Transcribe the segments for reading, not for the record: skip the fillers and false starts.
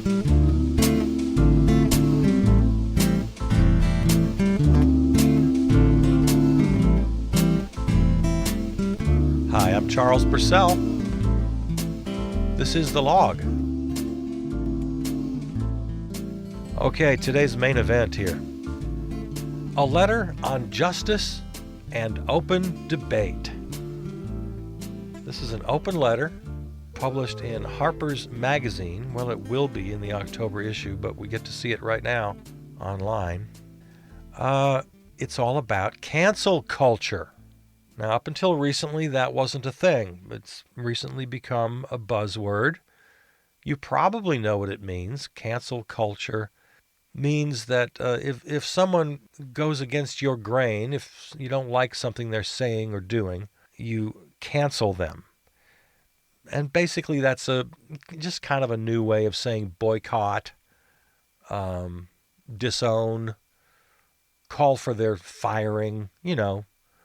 Hi, I'm Charles Purcell. This is The Log. Okay, today's main event here. A letter on justice and open debate. This is an open letter published in Harper's Magazine. Well, it will be in the October issue, but we get to see it right now online. It's all about cancel culture. Now, up until recently, that wasn't a thing. It's recently become a buzzword. You probably know what it means. Cancel culture means that if someone goes against your grain, if you don't like something they're saying or doing, you cancel them. And basically that's just kind of a new way of saying boycott, disown, call for their firing,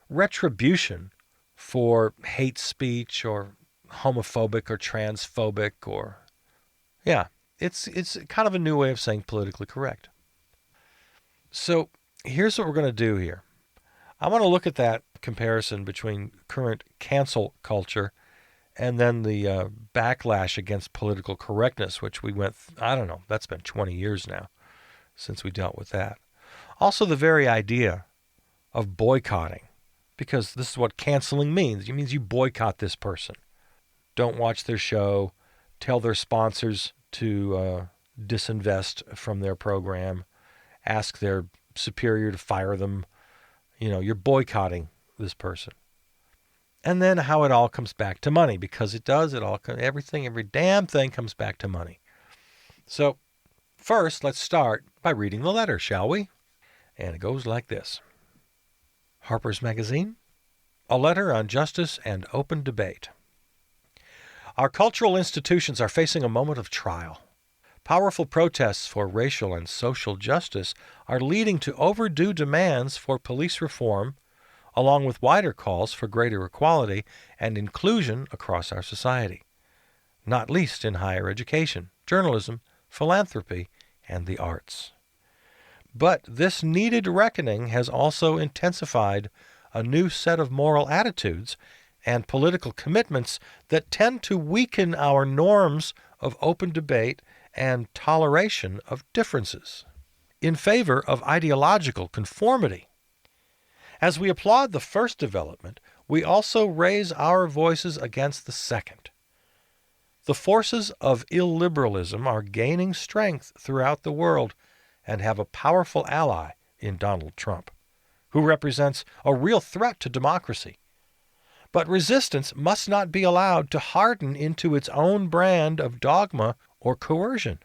retribution for hate speech or homophobic or transphobic or, it's kind of a new way of saying politically correct. So here's what we're going to do here. I want to look at that comparison between current cancel culture and then the backlash against political correctness, which we went, that's been 20 years now since we dealt with that. Also, the very idea of boycotting, because this is what canceling means. It means you boycott this person. Don't watch their show, tell their sponsors to disinvest from their program, ask their superior to fire them. You're boycotting this person. And then how it all comes back to money, because it does. Every damn thing comes back to money. So first, let's start by reading the letter, shall we? And it goes like this. Harper's Magazine, a letter on justice and open debate. Our cultural institutions are facing a moment of trial. Powerful protests for racial and social justice are leading to overdue demands for police reform, along with wider calls for greater equality and inclusion across our society, not least in higher education, journalism, philanthropy, and the arts. But this needed reckoning has also intensified a new set of moral attitudes and political commitments that tend to weaken our norms of open debate and toleration of differences in favor of ideological conformity. As we applaud the first development, we also raise our voices against the second. The forces of illiberalism are gaining strength throughout the world and have a powerful ally in Donald Trump, who represents a real threat to democracy. But resistance must not be allowed to harden into its own brand of dogma or coercion,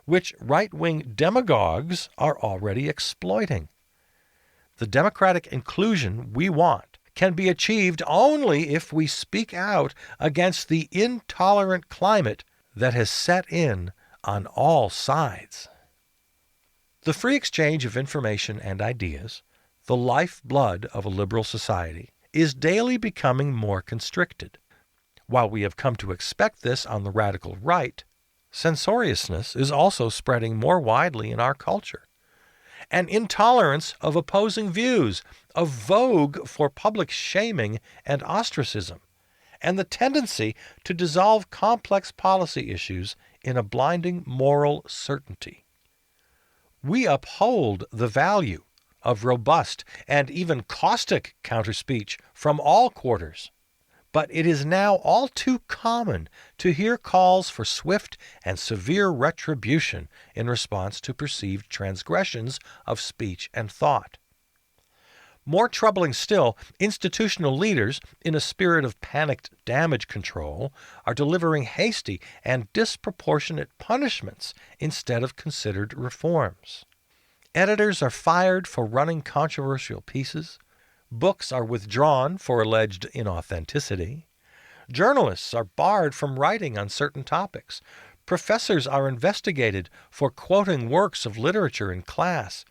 which right-wing demagogues are already exploiting. The democratic inclusion we want can be achieved only if we speak out against the intolerant climate that has set in on all sides. The free exchange of information and ideas, the lifeblood of a liberal society, is daily becoming more constricted. While we have come to expect this on the radical right, censoriousness is also spreading more widely in our culture. An intolerance of opposing views, a vogue for public shaming and ostracism, and the tendency to dissolve complex policy issues in a blinding moral certainty. We uphold the value of robust and even caustic counterspeech from all quarters. But it is now all too common to hear calls for swift and severe retribution in response to perceived transgressions of speech and thought. More troubling still, institutional leaders, in a spirit of panicked damage control, are delivering hasty and disproportionate punishments instead of considered reforms. Editors are fired for running controversial pieces. Books are withdrawn for alleged inauthenticity. Journalists are barred from writing on certain topics. Professors are investigated for quoting works of literature in class.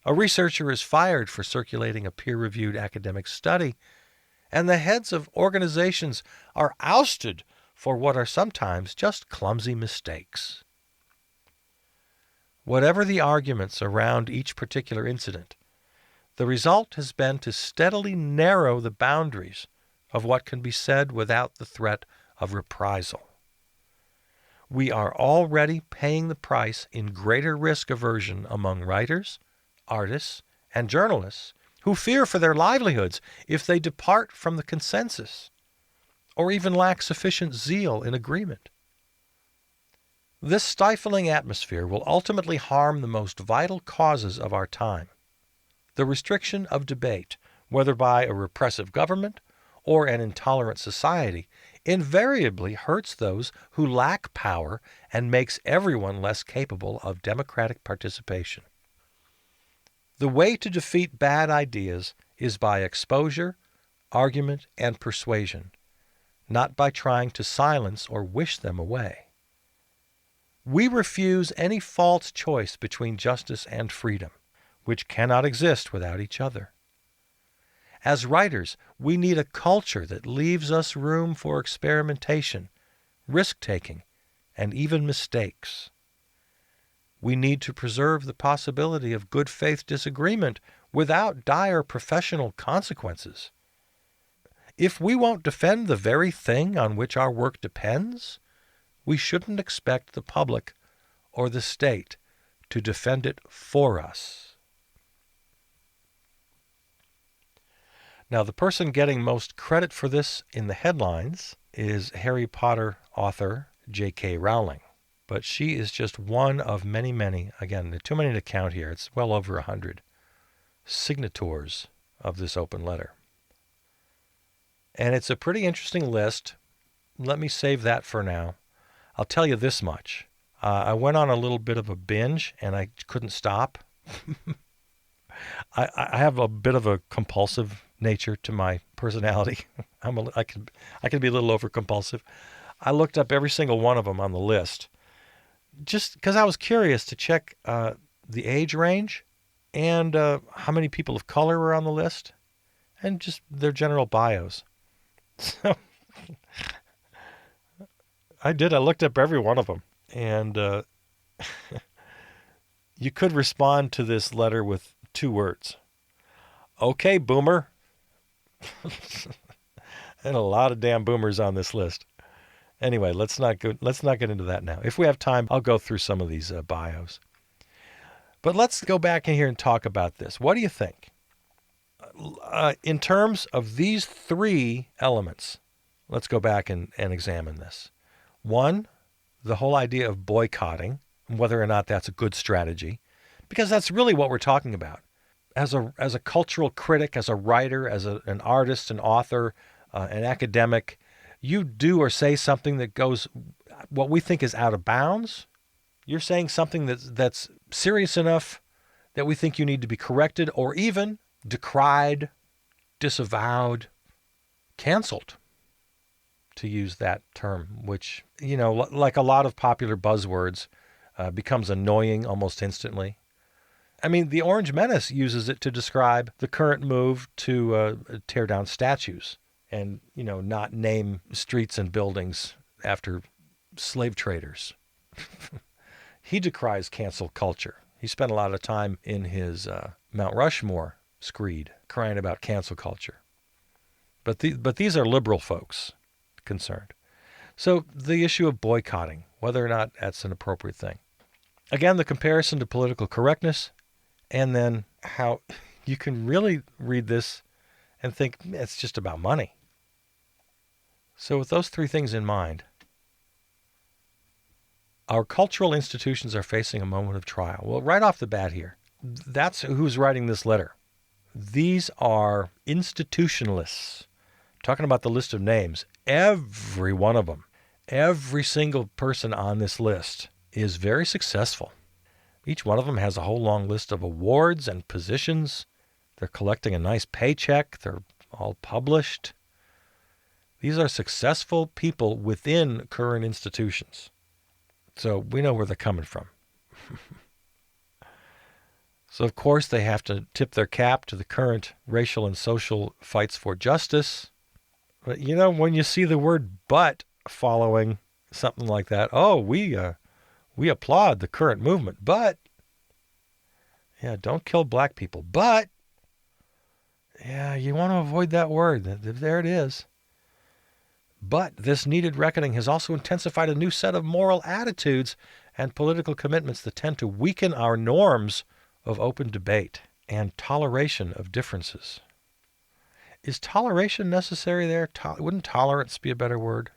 A researcher is fired for circulating a peer-reviewed academic study. And the heads of organizations are ousted for what are sometimes just clumsy mistakes. Whatever the arguments around each particular incident, the result has been to steadily narrow the boundaries of what can be said without the threat of reprisal. We are already paying the price in greater risk aversion among writers, artists, and journalists who fear for their livelihoods if they depart from the consensus or even lack sufficient zeal in agreement. This stifling atmosphere will ultimately harm the most vital causes of our time. The restriction of debate, whether by a repressive government or an intolerant society, invariably hurts those who lack power and makes everyone less capable of democratic participation. The way to defeat bad ideas is by exposure, argument, and persuasion, not by trying to silence or wish them away. We refuse any false choice between justice and freedom, which cannot exist without each other. As writers, we need a culture that leaves us room for experimentation, risk-taking, and even mistakes. We need to preserve the possibility of good faith disagreement without dire professional consequences. If we won't defend the very thing on which our work depends, we shouldn't expect the public or the state to defend it for us. Now, the person getting most credit for this in the headlines is Harry Potter author J.K. Rowling. But she is just one of many, many, again, there are too many to count here, it's well over 100 signatories of this open letter. And it's a pretty interesting list. Let me save that for now. I'll tell you this much. I went on a little bit of a binge, and I couldn't stop. I have a bit of a compulsive nature to my personality. I can be a little over compulsive. I looked up every single one of them on the list, just because I was curious to check the age range and how many people of color were on the list, and just their general bios. So I looked up every one of them. And you could respond to this letter with 2 words. Okay, boomer. And a lot of damn boomers on this list. Anyway, let's not get into that now. If we have time, I'll go through some of these bios. But let's go back in here and talk about this. What do you think? In terms of these 3 elements, let's go back and examine this. 1, the whole idea of boycotting, whether or not that's a good strategy, because that's really what we're talking about. As a cultural critic, as a writer, as an artist, an author, an academic, you do or say something that goes what we think is out of bounds. You're saying something that's serious enough that we think you need to be corrected or even decried, disavowed, canceled, to use that term, which, like a lot of popular buzzwords, becomes annoying almost instantly. I mean, the Orange Menace uses it to describe the current move to tear down statues and, not name streets and buildings after slave traders. He decries cancel culture. He spent a lot of time in his Mount Rushmore screed crying about cancel culture. But these are liberal folks concerned. So the issue of boycotting, whether or not that's an appropriate thing. Again, the comparison to political correctness, and then how you can really read this and think it's just about money. So with those 3 things in mind, our cultural institutions are facing a moment of trial. Well, right off the bat here, that's who's writing this letter. These are institutionalists. Talking about the list of names, every one of them, every single person on this list is very successful. Each one of them has a whole long list of awards and positions. They're collecting a nice paycheck. They're all published. These are successful people within current institutions. So we know where they're coming from. So, of course, they have to tip their cap to the current racial and social fights for justice. But, when you see the word "but" following something like that, we applaud the current movement. But Yeah, don't kill black people. But, yeah, you want to avoid that word. There it is. But this needed reckoning has also intensified a new set of moral attitudes and political commitments that tend to weaken our norms of open debate and toleration of differences. Is toleration necessary there? Wouldn't tolerance be a better word?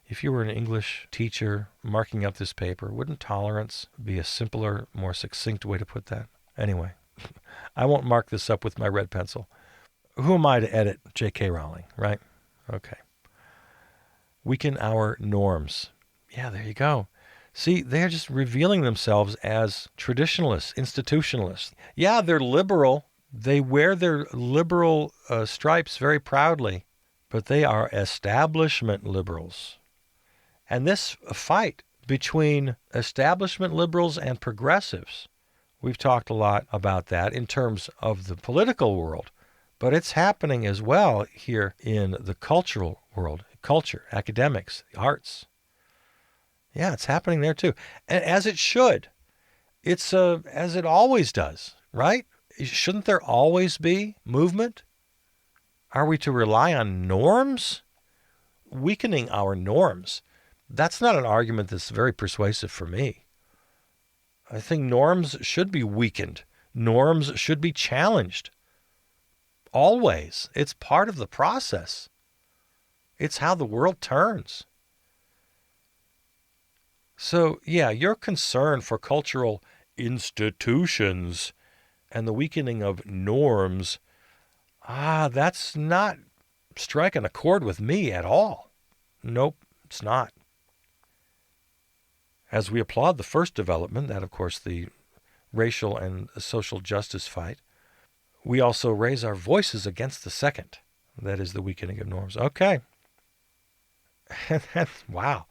If you were an English teacher marking up this paper, wouldn't tolerance be a simpler, more succinct way to put that? Anyway, I won't mark this up with my red pencil. Who am I to edit J.K. Rowling, right? Okay. Weaken our norms. Yeah, there you go. See, they're just revealing themselves as traditionalists, institutionalists. Yeah, they're liberal. They wear their liberal stripes very proudly, but they are establishment liberals. And this fight between establishment liberals and progressives, we've talked a lot about that in terms of the political world, but it's happening as well here in the cultural world. Culture, academics, the arts. Yeah, it's happening there too. And as it should. It's as it always does, right? Shouldn't there always be movement? Are we to rely on norms? Weakening our norms. That's not an argument that's very persuasive for me. I think norms should be weakened. Norms should be challenged. Always. It's part of the process. It's how the world turns. So, yeah, your concern for cultural institutions and the weakening of norms, that's not striking a chord with me at all. Nope, it's not. As we applaud the first development, that, of course, the racial and social justice fight, we also raise our voices against the second, that is the weakening of norms. Okay. Wow.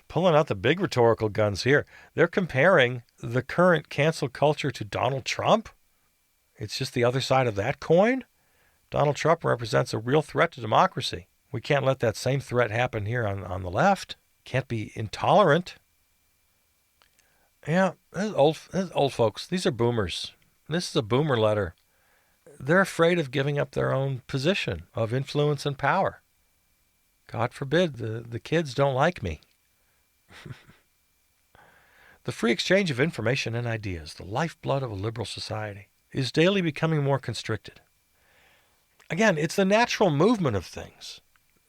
Pulling out the big rhetorical guns here. They're comparing the current cancel culture to Donald Trump. It's just the other side of that coin. Donald Trump represents a real threat to democracy. We can't let that same threat happen here on the left. Can't be intolerant. Yeah, this is old folks. These are boomers. This is a boomer letter. They're afraid of giving up their own position of influence and power. God forbid the kids don't like me. The free exchange of information and ideas, the lifeblood of a liberal society, is daily becoming more constricted. Again, it's the natural movement of things.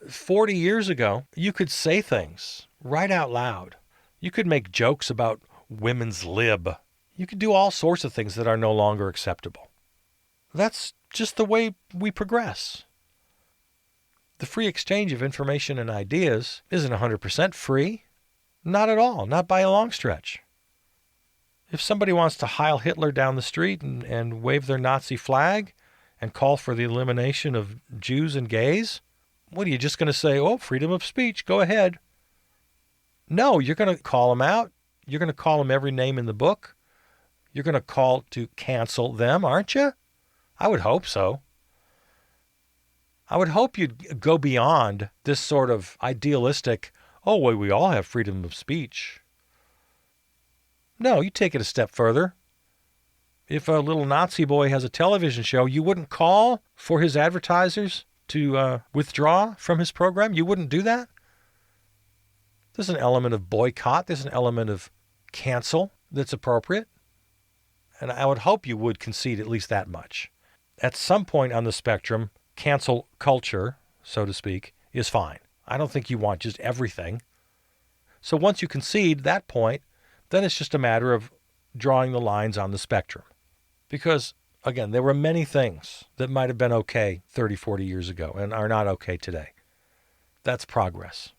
40 years ago, you could say things right out loud. You could make jokes about women's lib. You could do all sorts of things that are no longer acceptable. That's just the way we progress. The free exchange of information and ideas isn't 100% free. Not at all. Not by a long stretch. If somebody wants to Heil Hitler down the street and wave their Nazi flag and call for the elimination of Jews and gays, what are you just going to say, oh, freedom of speech, go ahead? No, you're going to call them out. You're going to call them every name in the book. You're going to call to cancel them, aren't you? I would hope so. I would hope you'd go beyond this sort of idealistic, oh, well, we all have freedom of speech. No, you take it a step further. If a little Nazi boy has a television show, you wouldn't call for his advertisers to withdraw from his program? You wouldn't do that? There's an element of boycott. There's an element of cancel that's appropriate. And I would hope you would concede at least that much. At some point on the spectrum, cancel culture, so to speak, is fine. I don't think you want just everything. So once you concede that point, then it's just a matter of drawing the lines on the spectrum. Because, again, there were many things that might have been okay 30, 40 years ago and are not okay today. That's progress.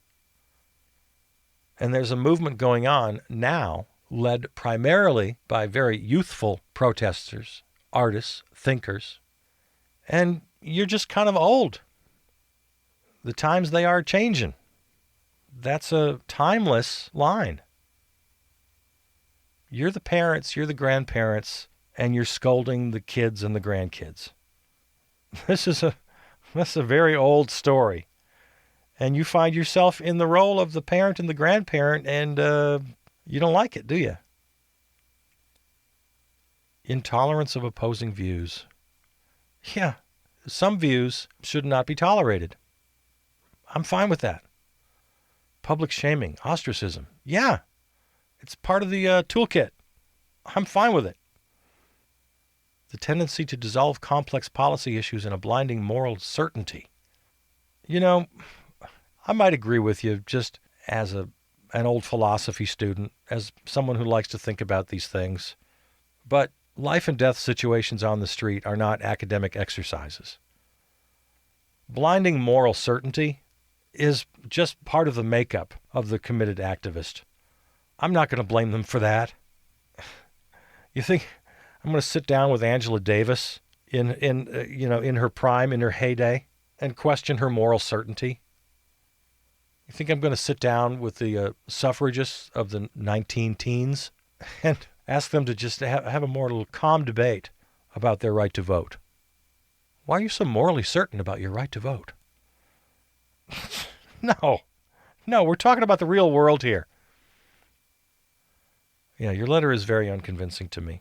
And there's a movement going on now, led primarily by very youthful protesters, artists, thinkers. And you're just kind of old. The times they are changing. That's a timeless line. You're the parents, you're the grandparents, and you're scolding the kids and the grandkids. That's a very old story. And you find yourself in the role of the parent and the grandparent, and you don't like it, do you? Intolerance of opposing views. Yeah, some views should not be tolerated. I'm fine with that. Public shaming, ostracism. Yeah, it's part of the toolkit. I'm fine with it. The tendency to dissolve complex policy issues in a blinding moral certainty. You know, I might agree with you just as an old philosophy student, as someone who likes to think about these things. But life and death situations on the street are not academic exercises. Blinding moral certainty is just part of the makeup of the committed activist. I'm not going to blame them for that. You think I'm going to sit down with Angela Davis in her prime, in her heyday, and question her moral certainty? You think I'm going to sit down with the suffragists of the 19 teens and ask them to just have a more little calm debate about their right to vote? Why are you so morally certain about your right to vote? No, we're talking about the real world here. Yeah, your letter is very unconvincing to me.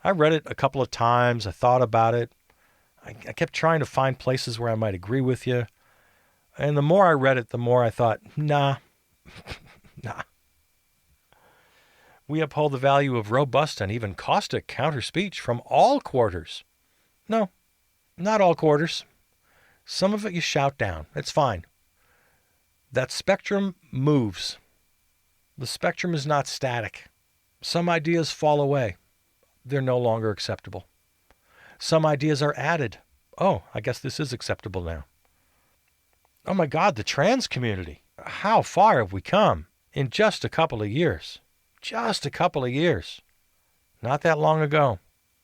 I read it a couple of times. I thought about it. I kept trying to find places where I might agree with you. And the more I read it, the more I thought, nah. We uphold the value of robust and even caustic counter-speech from all quarters. No, not all quarters. Some of it you shout down. It's fine. That spectrum moves. The spectrum is not static. Some ideas fall away. They're no longer acceptable. Some ideas are added. Oh, I guess this is acceptable now. Oh my God, the trans community. How far have we come in just a couple of years? Just a couple of years. Not that long ago.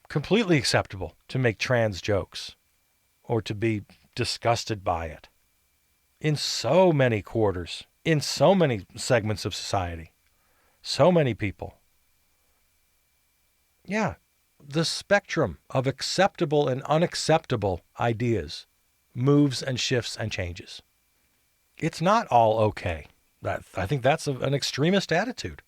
Completely acceptable to make trans jokes or to be disgusted by it. In so many quarters, in so many segments of society, so many people. Yeah, the spectrum of acceptable and unacceptable ideas moves and shifts and changes. It's not all okay. I think that's an extremist attitude.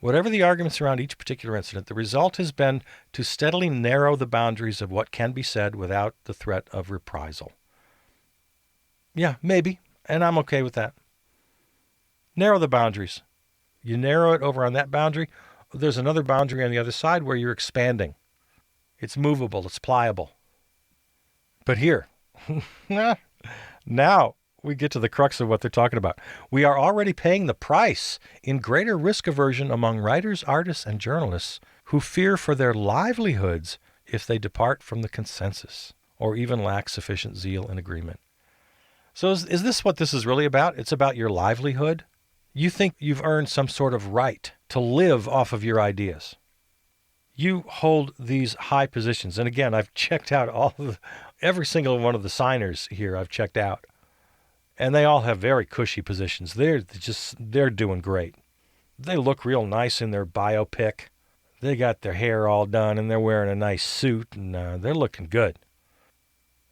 Whatever the arguments around each particular incident, the result has been to steadily narrow the boundaries of what can be said without the threat of reprisal. Yeah, maybe, and I'm okay with that. Narrow the boundaries. You narrow it over on that boundary, there's another boundary on the other side where you're expanding. It's movable, it's pliable. But here, now we get to the crux of what they're talking about. We are already paying the price in greater risk aversion among writers, artists, and journalists who fear for their livelihoods if they depart from the consensus or even lack sufficient zeal and agreement. So is this what this is really about? It's about your livelihood? You think you've earned some sort of right to live off of your ideas. You hold these high positions. And again, I've checked out every single one of the signers here I've checked out. And they all have very cushy positions. They're doing great. They look real nice in their biopic. They got their hair all done and they're wearing a nice suit and they're looking good.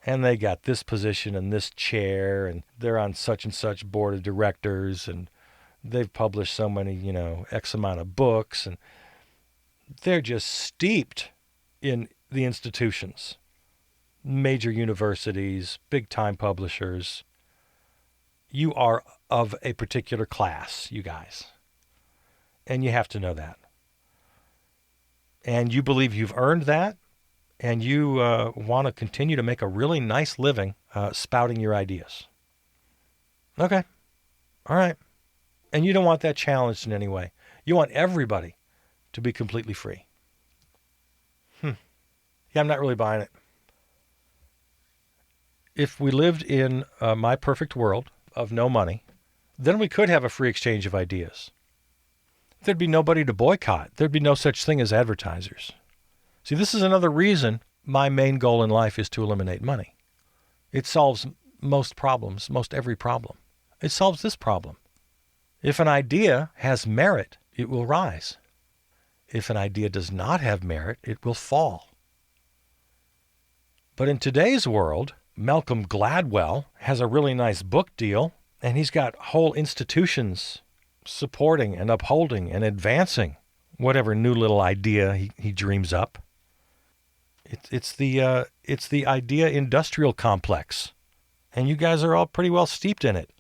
And they got this position and this chair and they're on such and such board of directors and they've published so many, X amount of books and they're just steeped in the institutions, major universities, big time publishers. You are of a particular class, you guys. And you have to know that. And you believe you've earned that, and you want to continue to make a really nice living spouting your ideas. Okay. All right. And you don't want that challenged in any way. You want everybody to be completely free. Yeah, I'm not really buying it. If we lived in my perfect world of no money, then we could have a free exchange of ideas. There'd be nobody to boycott. There'd be no such thing as advertisers. See, this is another reason my main goal in life is to eliminate money. It solves most problems, most every problem. It solves this problem. If an idea has merit, it will rise. If an idea does not have merit, it will fall. But in today's world, Malcolm Gladwell has a really nice book deal, and he's got whole institutions supporting and upholding and advancing whatever new little idea he dreams up. It's the idea industrial complex. And you guys are all pretty well steeped in it.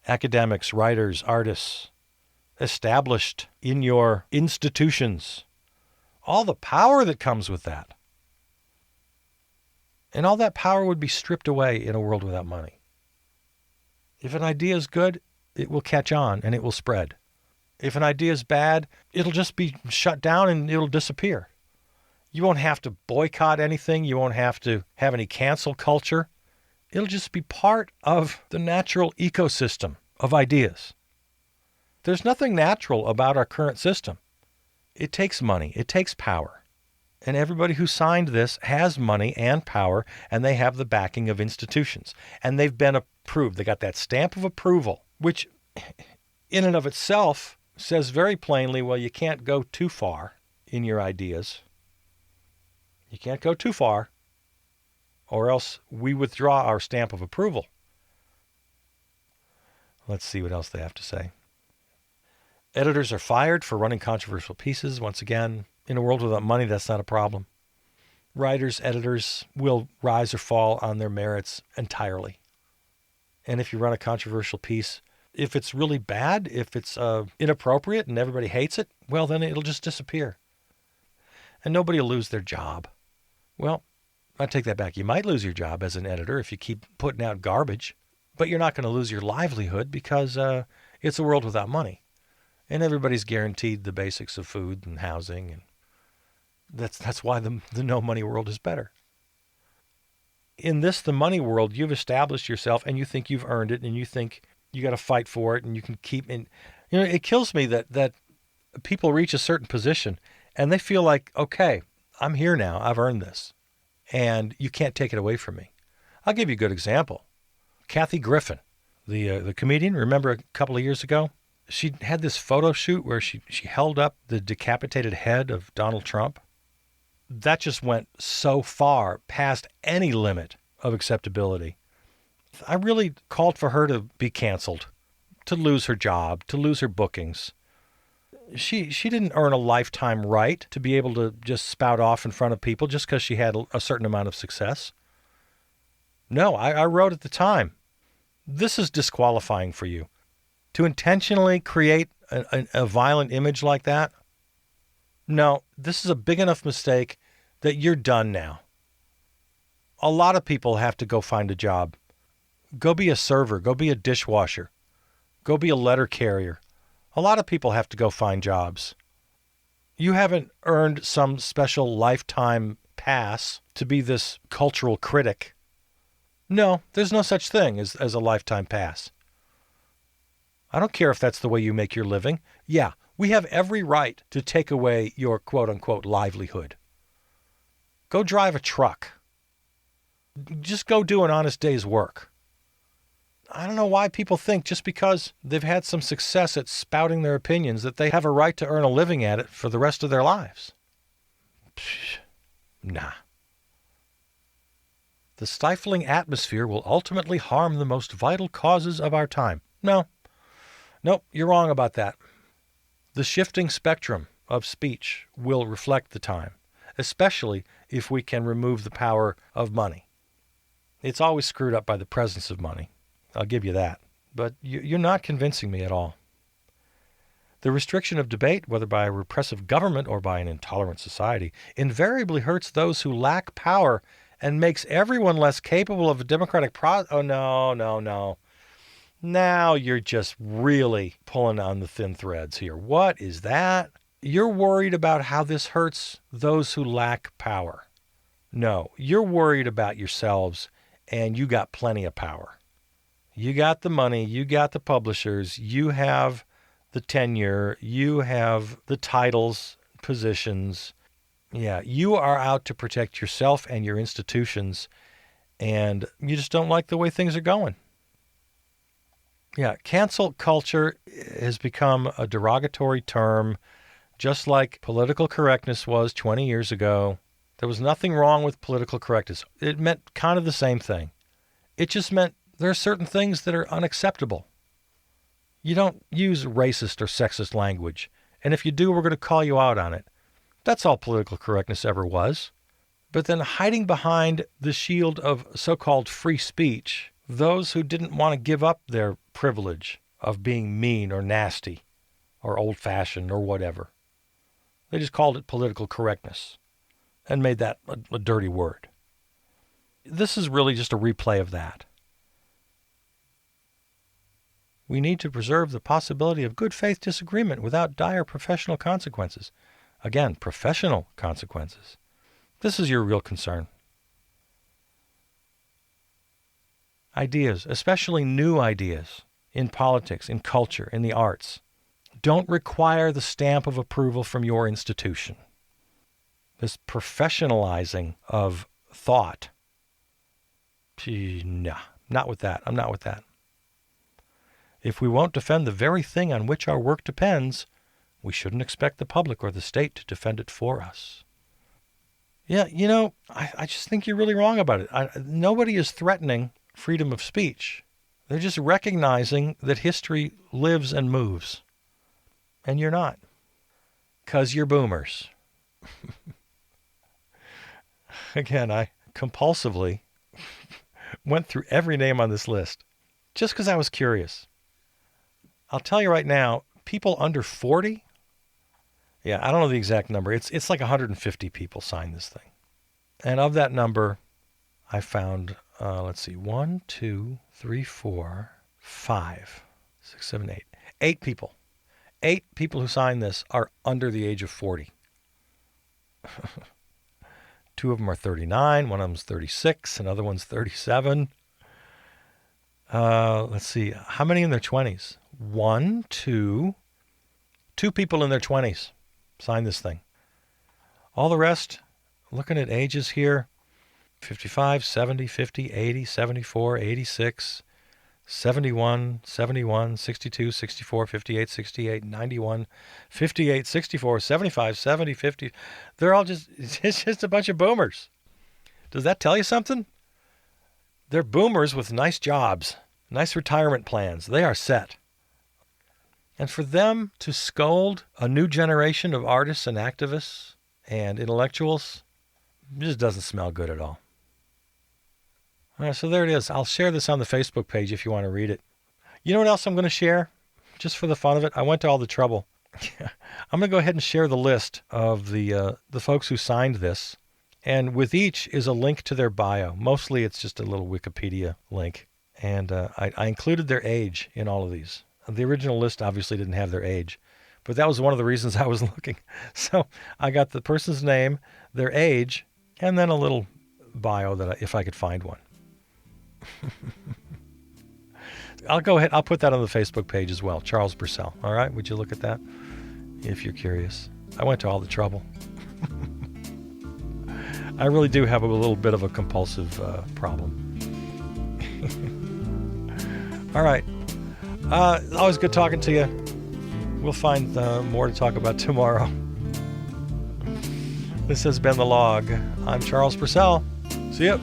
Academics, writers, artists, established in your institutions. All the power that comes with that. And all that power would be stripped away in a world without money. If an idea is good, it will catch on and it will spread. If an idea is bad, it'll just be shut down and it'll disappear. You won't have to boycott anything. You won't have to have any cancel culture. It'll just be part of the natural ecosystem of ideas. There's nothing natural about our current system. It takes money. It takes power. And everybody who signed this has money and power, and they have the backing of institutions. And they've been approved. They got that stamp of approval, which in and of itself says very plainly, well, you can't go too far in your ideas. You can't go too far, or else we withdraw our stamp of approval. Let's see what else they have to say. Editors are fired for running controversial pieces. Once again, in a world without money, that's not a problem. Writers, editors will rise or fall on their merits entirely. And if you run a controversial piece, if it's really bad, if it's inappropriate and everybody hates it, well, then it'll just disappear. And nobody will lose their job. Well, I take that back. You might lose your job as an editor if you keep putting out garbage, but you're not going to lose your livelihood because it's a world without money. And everybody's guaranteed the basics of food and housing, and that's why the no money world is better. In the money world, you've established yourself and you think you've earned it and you think you got to fight for it and you can keep in. You know, it kills me that people reach a certain position and they feel like, okay, I'm here now. I've earned this. And you can't take it away from me. I'll give you a good example. Kathy Griffin, the comedian, remember a couple of years ago? She had this photo shoot where she held up the decapitated head of Donald Trump. That just went so far past any limit of acceptability. I really called for her to be canceled, to lose her job, to lose her bookings. She didn't earn a lifetime right to be able to just spout off in front of people just because she had a certain amount of success. No, I wrote at the time, this is disqualifying for you. To intentionally create a violent image like that, no, this is a big enough mistake that you're done now. A lot of people have to go find a job. Go be a server. Go be a dishwasher. Go be a letter carrier. A lot of people have to go find jobs. You haven't earned some special lifetime pass to be this cultural critic. No, there's no such thing as a lifetime pass. I don't care if that's the way you make your living. Yeah, we have every right to take away your quote-unquote livelihood. Go drive a truck. Just go do an honest day's work. I don't know why people think just because they've had some success at spouting their opinions that they have a right to earn a living at it for the rest of their lives. Psh, nah. The stifling atmosphere will ultimately harm the most vital causes of our time. Nope, you're wrong about that. The shifting spectrum of speech will reflect the time, especially if we can remove the power of money. It's always screwed up by the presence of money. I'll give you that. But you're not convincing me at all. The restriction of debate, whether by a repressive government or by an intolerant society, invariably hurts those who lack power and makes everyone less capable of a democratic process. Oh, no. Now you're just really pulling on the thin threads here. What is that? You're worried about how this hurts those who lack power. No, you're worried about yourselves, and you got plenty of power. You got the money, you got the publishers, you have the tenure, you have the titles, positions. Yeah, you are out to protect yourself and your institutions, and you just don't like the way things are going. Yeah, cancel culture has become a derogatory term, just like political correctness was 20 years ago. There was nothing wrong with political correctness. It meant kind of the same thing. It just meant there are certain things that are unacceptable. You don't use racist or sexist language And if you do, we're going to call you out on it. That's all political correctness ever was. But then hiding behind the shield of so-called free speech, those who didn't want to give up their privilege of being mean or nasty or old-fashioned or whatever, they just called it political correctness and made that a dirty word. This is really just a replay of that. We need to preserve the possibility of good faith disagreement without dire professional consequences. Again, professional consequences. This is your real concern. Ideas, especially new ideas in politics, in culture, in the arts, don't require the stamp of approval from your institution. This professionalizing of thought, nah, not with that. I'm not with that. If we won't defend the very thing on which our work depends, we shouldn't expect the public or the state to defend it for us. Yeah, I just think you're really wrong about it. Nobody is threatening freedom of speech. They're just recognizing that history lives and moves. And you're not. 'Cause you're boomers. Again, I compulsively went through every name on this list just because I was curious. I'll tell you right now, people under 40, yeah, I don't know the exact number. It's like 150 people signed this thing. And of that number, I found, 1, 2, 3, 4, 5, 6, 7, 8. 8 people. 8 people who signed this are under the age of 40. 2 of them are 39. One of them's 36. Another one's 37. Let's see. How many in their 20s? 2 people in their 20s signed this thing. All the rest, looking at ages here, 55, 70, 50, 80, 74, 86, 71, 71, 62, 64, 58, 68, 91, 58, 64, 75, 70, 50. They're all it's just a bunch of boomers. Does that tell you something? They're boomers with nice jobs, nice retirement plans. They are set. And for them to scold a new generation of artists and activists and intellectuals, it just doesn't smell good at all. All right, so there it is. I'll share this on the Facebook page if you want to read it. You know what else I'm going to share? Just for the fun of it, I went to all the trouble. I'm going to go ahead and share the list of the folks who signed this. And with each is a link to their bio. Mostly it's just a little Wikipedia link. And I included their age in all of these. The original list obviously didn't have their age, but that was one of the reasons I was looking. So I got the person's name, their age, and then a little bio if I could find one. I'll go ahead. I'll put that on the Facebook page as well. Charles Purcell. All right. Would you look at that if you're curious? I went to all the trouble. I really do have a little bit of a compulsive problem. All right. Always good talking to you. We'll find more to talk about tomorrow. This has been The Log. I'm Charles Purcell. See ya.